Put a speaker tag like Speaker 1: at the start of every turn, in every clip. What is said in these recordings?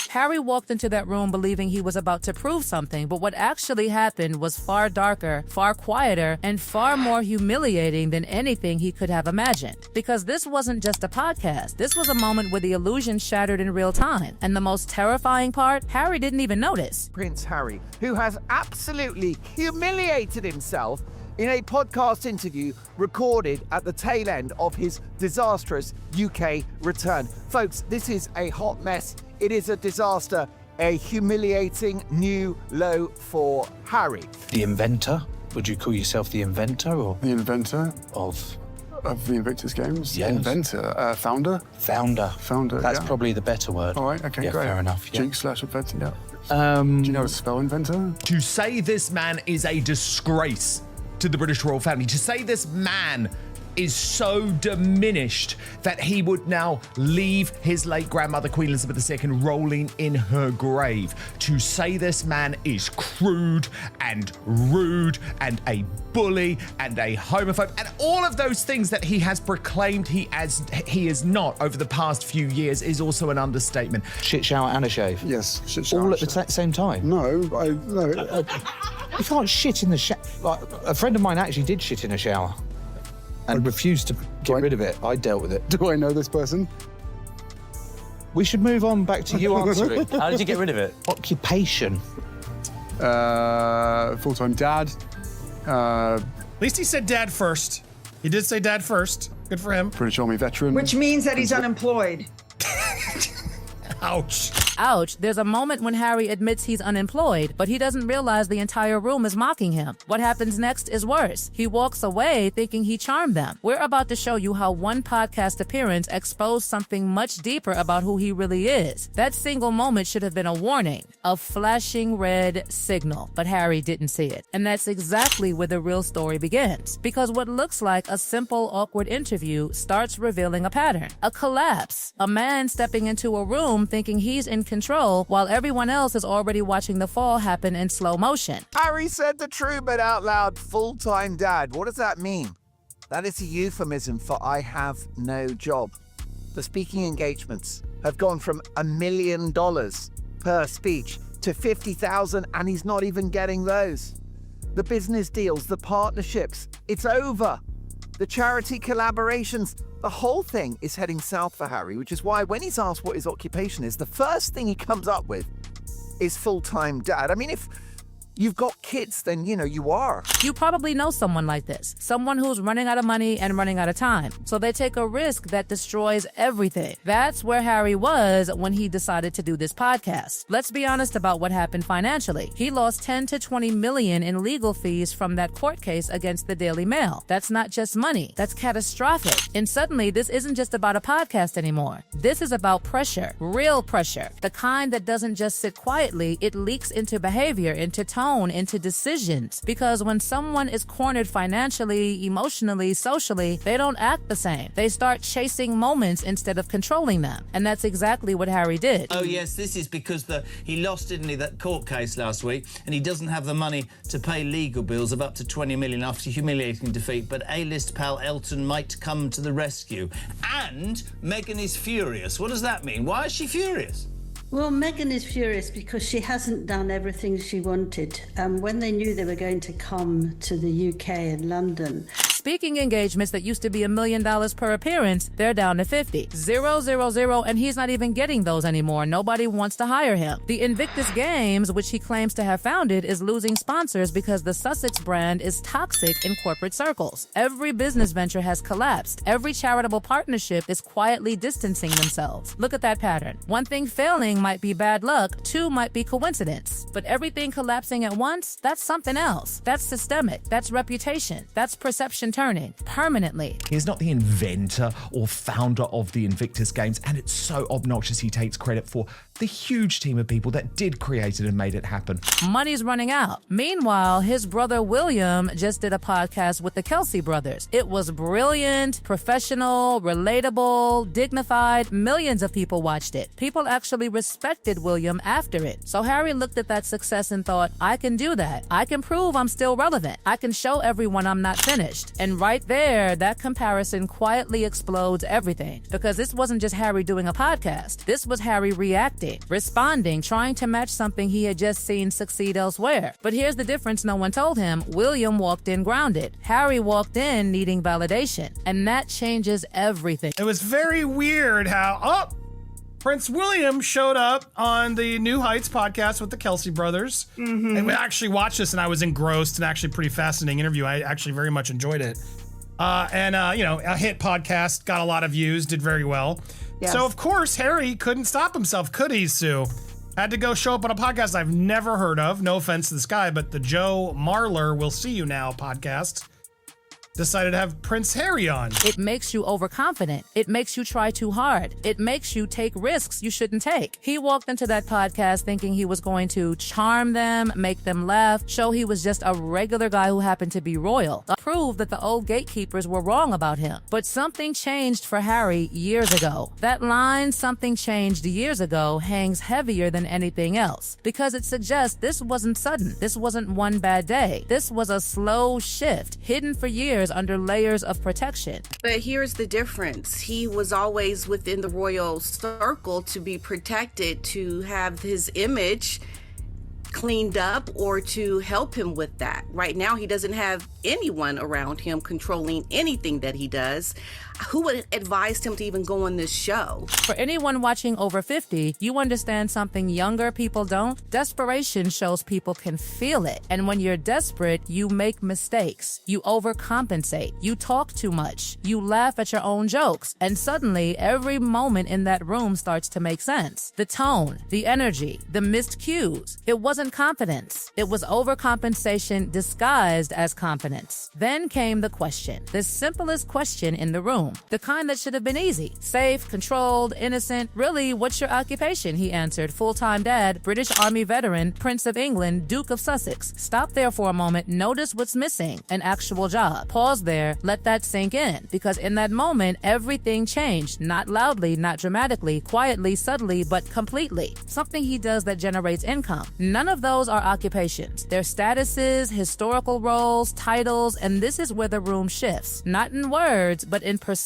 Speaker 1: Harry walked into that room believing he was about to prove something, but what actually happened was far darker, far quieter, and far more humiliating than anything he could have imagined. Because this wasn't just a podcast. This was a moment where the illusion shattered in real time. And the most terrifying part, Harry didn't even notice.
Speaker 2: Prince Harry, who has absolutely humiliated himself in a podcast interview recorded at the tail end of his disastrous UK return. Folks, this is a hot mess. It is a disaster, a humiliating new low for Harry.
Speaker 3: The inventor? Would you call yourself the inventor or?
Speaker 4: The inventor
Speaker 3: Of
Speaker 4: the Invictus games?
Speaker 3: Yes.
Speaker 4: Inventor? Founder?
Speaker 3: Founder. That's
Speaker 4: yeah.
Speaker 3: probably the better word.
Speaker 4: All right, okay,
Speaker 3: yeah,
Speaker 4: great.
Speaker 3: Fair enough. Yeah.
Speaker 4: Duke/inventor, yeah. Do you know how to spell inventor?
Speaker 5: To say this man is a disgrace to the British royal family, to say this man is so diminished that he would now leave his late grandmother, Queen Elizabeth II, rolling in her grave. To say this man is crude and rude and a bully and a homophobe and all of those things that he has proclaimed he is not over the past few years is also an understatement.
Speaker 3: Shit shower and a shave.
Speaker 4: Yes, shit shower.
Speaker 3: All at the same time.
Speaker 4: No.
Speaker 3: You can't shit in the shower. Like, a friend of mine actually did shit in a shower and refused to get rid of it. I dealt with it.
Speaker 4: Do I know this person?
Speaker 3: We should move on back to you answering.
Speaker 6: How did you get rid of it?
Speaker 3: Occupation.
Speaker 4: Full-time dad.
Speaker 7: At least he said dad first. He did say dad first. Good for him.
Speaker 4: British Army veteran.
Speaker 8: Which means that he's unemployed.
Speaker 7: Ouch.
Speaker 1: Ouch, there's a moment when Harry admits he's unemployed, but he doesn't realize the entire room is mocking him. What happens next is worse. He walks away thinking he charmed them. We're about to show you how one podcast appearance exposed something much deeper about who he really is. That single moment should have been a warning, a flashing red signal, but Harry didn't see it. And that's exactly where the real story begins. Because what looks like a simple, awkward interview starts revealing a pattern, a collapse, a man stepping into a room thinking he's in control while everyone else is already watching the fall happen in slow motion.
Speaker 2: Harry said the true but out loud full-time dad. What does that mean? That is a euphemism for I have no job. The speaking engagements have gone from $1 million per speech to 50,000, and he's not even getting those. The business deals, the partnerships, it's over. The charity collaborations, the whole thing is heading south for Harry, which is why when he's asked what his occupation is, the first thing he comes up with is full-time dad. I mean, if you've got kids, then, you are.
Speaker 1: You probably know someone like this, someone who's running out of money and running out of time. So they take a risk that destroys everything. That's where Harry was when he decided to do this podcast. Let's be honest about what happened financially. He lost 10 to 20 million in legal fees from that court case against the Daily Mail. That's not just money. That's catastrophic. And suddenly, this isn't just about a podcast anymore. This is about pressure, real pressure. The kind that doesn't just sit quietly, it leaks into behavior, into tone, into decisions. Because when someone is cornered financially, emotionally, socially, they don't act the same. They start chasing moments instead of controlling them. And that's exactly what Harry did.
Speaker 6: Oh yes, this is because he lost, didn't he, that court case last week, and he doesn't have the money to pay legal bills of up to 20 million after humiliating defeat, but A-list pal Elton might come to the rescue. And Meghan is furious. What does that mean? Why is she furious?
Speaker 9: Well, Meghan is furious because she hasn't done everything she wanted. When they knew they were going to come to the UK and London.
Speaker 1: Speaking engagements that used to be $1 million per appearance, they're down to 50. 000, and he's not even getting those anymore. Nobody wants to hire him. The Invictus Games, which he claims to have founded, is losing sponsors because the Sussex brand is toxic in corporate circles. Every business venture has collapsed. Every charitable partnership is quietly distancing themselves. Look at that pattern. One thing failing might be bad luck, two might be coincidence. But everything collapsing at once, that's something else. That's systemic. That's reputation. That's perception turning permanently.
Speaker 5: He's not the inventor or founder of the Invictus Games, and it's so obnoxious he takes credit for the huge team of people that did create it and made it happen.
Speaker 1: Money's running out. Meanwhile, his brother William just did a podcast with the Kelsey brothers. It was brilliant, professional, relatable, dignified. Millions of people watched it. People actually respected William after it. So Harry looked at that success and thought, I can do that. I can prove I'm still relevant. I can show everyone I'm not finished. And right there, that comparison quietly explodes everything. Because this wasn't just Harry doing a podcast. This was Harry reacting, responding, trying to match something he had just seen succeed elsewhere. But here's the difference no one told him. William walked in grounded. Harry walked in needing validation. And that changes everything.
Speaker 7: It was very weird how, Prince William showed up on the New Heights podcast with the Kelsey brothers. And we actually watched this, and I was engrossed, and actually pretty fascinating interview. I actually very much enjoyed it. A hit podcast, got a lot of views, did very well.
Speaker 8: Yes.
Speaker 7: So, of course, Harry couldn't stop himself, could he, Sue? Had to go show up on a podcast I've never heard of. No offense to this guy, but the Joe Marler Will See You Now podcast decided to have Prince Harry on.
Speaker 1: It makes you overconfident. It makes you try too hard. It makes you take risks you shouldn't take. He walked into that podcast thinking he was going to charm them, make them laugh, show he was just a regular guy who happened to be royal, prove that the old gatekeepers were wrong about him. But something changed for Harry years ago. That line, something changed years ago, hangs heavier than anything else because it suggests this wasn't sudden. This wasn't one bad day. This was a slow shift, hidden for years under layers of protection.
Speaker 10: But here's the difference. He was always within the royal circle to be protected, to have his image cleaned up, or to help him with that. Right now, he doesn't have anyone around him controlling anything that he does. Who would advise him to even go on this show?
Speaker 1: For anyone watching over 50, you understand something younger people don't. Desperation shows people can feel it. And when you're desperate, you make mistakes. You overcompensate. You talk too much. You laugh at your own jokes. And suddenly, every moment in that room starts to make sense. The tone, the energy, the missed cues. It wasn't confidence. It was overcompensation disguised as confidence. Then came the question, the simplest question in the room. The kind that should have been easy. Safe, controlled, innocent. Really, what's your occupation? He answered. Full-time dad, British Army veteran, Prince of England, Duke of Sussex. Stop there for a moment. Notice what's missing. An actual job. Pause there. Let that sink in. Because in that moment, everything changed. Not loudly, not dramatically, quietly, subtly, but completely. Something he does that generates income. None of those are occupations. They're statuses, historical roles, titles, and this is where the room shifts. Not in words, but in perception.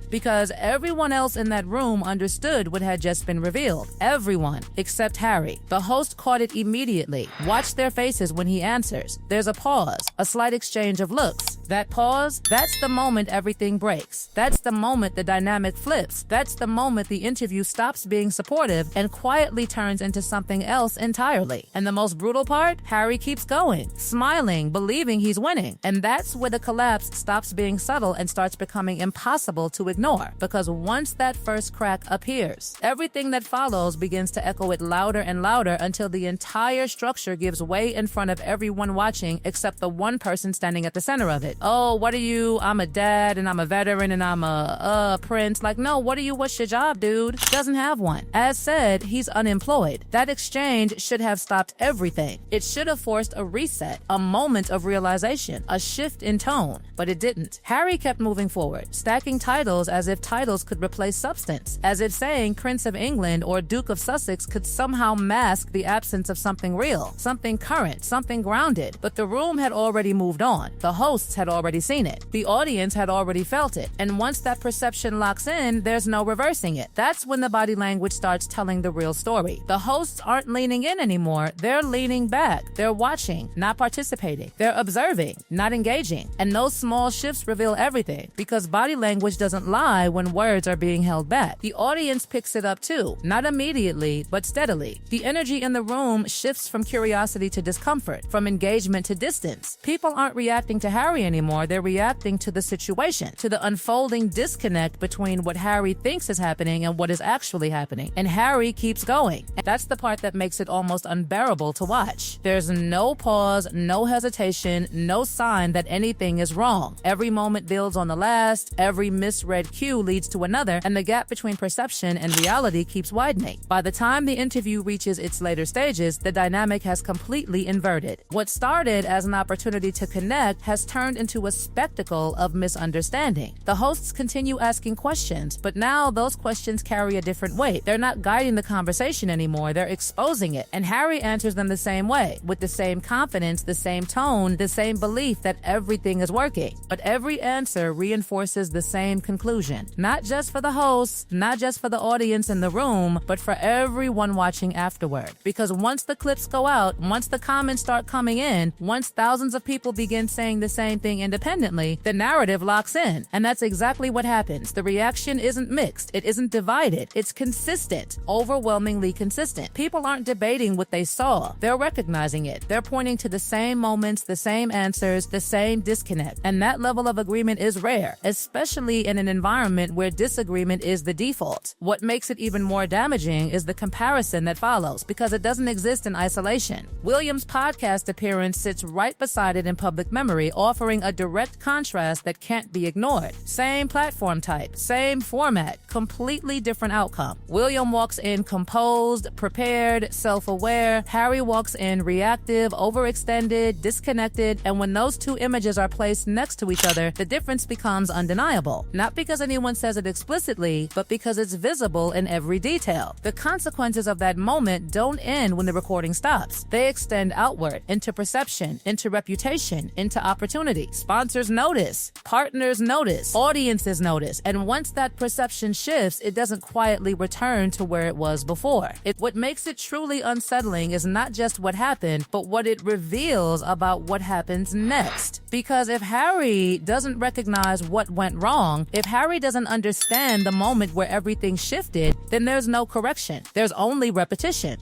Speaker 1: Because everyone else in that room understood what had just been revealed. Everyone except Harry. The host caught it immediately. Watch their faces when he answers. There's a pause, a slight exchange of looks. That pause, that's the moment everything breaks. That's the moment the dynamic flips. That's the moment the interview stops being supportive and quietly turns into something else entirely. And the most brutal part, Harry keeps going, smiling, believing he's winning. And that's where the collapse stops being subtle and starts becoming impossible to ignore. Because once that first crack appears, everything that follows begins to echo it louder and louder until the entire structure gives way in front of everyone watching except the one person standing at the center of it. Oh, what are you? I'm a dad and I'm a veteran and I'm a prince. Like, no, what are you? What's your job, dude? Doesn't have one. As said, he's unemployed. That exchange should have stopped everything. It should have forced a reset, a moment of realization, a shift in tone, but it didn't. Harry kept moving forward, stacking titles as if titles could replace substance, as if saying Prince of England or Duke of Sussex could somehow mask the absence of something real, something current, something grounded. But the room had already moved on. The hosts had already seen it. The audience had already felt it. And once that perception locks in, there's no reversing it. That's when the body language starts telling the real story. The hosts aren't leaning in anymore. They're leaning back. They're watching, not participating. They're observing, not engaging. And those small shifts reveal everything because body language doesn't lie when words are being held back. The audience picks it up too, not immediately, but steadily. The energy in the room shifts from curiosity to discomfort, from engagement to distance. People aren't reacting to Harry anymore. They're reacting to the situation, to the unfolding disconnect between what Harry thinks is happening and what is actually happening. And Harry keeps going. And that's the part that makes it almost unbearable to watch. There's no pause, no hesitation, no sign that anything is wrong. Every moment builds on the last, every misread cue leads to another, and the gap between perception and reality keeps widening. By the time the interview reaches its later stages, the dynamic has completely inverted. What started as an opportunity to connect has turned into into a spectacle of misunderstanding. The hosts continue asking questions, but now those questions carry a different weight. They're not guiding the conversation anymore, they're exposing it. And Harry answers them the same way, with the same confidence, the same tone, the same belief that everything is working. But every answer reinforces the same conclusion. Not just for the hosts, not just for the audience in the room, but for everyone watching afterward. Because once the clips go out, once the comments start coming in, once thousands of people begin saying the same thing independently, the narrative locks in. And that's exactly what happens. The reaction isn't mixed. It isn't divided. It's consistent, overwhelmingly consistent. People aren't debating what they saw. They're recognizing it. They're pointing to the same moments, the same answers, the same disconnect. And that level of agreement is rare, especially in an environment where disagreement is the default. What makes it even more damaging is the comparison that follows, because it doesn't exist in isolation. Williams' podcast appearance sits right beside it in public memory, offering a direct contrast that can't be ignored. Same platform type, same format, completely different outcome. William walks in composed, prepared, self-aware. Harry walks in reactive, overextended, disconnected, and when those two images are placed next to each other, the difference becomes undeniable. Not because anyone says it explicitly, but because it's visible in every detail. The consequences of that moment don't end when the recording stops. They extend outward, into perception, into reputation, into opportunity. Sponsors notice, partners notice, audiences notice, and once that perception shifts, it doesn't quietly return to where it was before. What makes it truly unsettling is not just what happened, but what it reveals about what happens next. Because if Harry doesn't recognize what went wrong, if Harry doesn't understand the moment where everything shifted, then there's no correction. There's only repetition.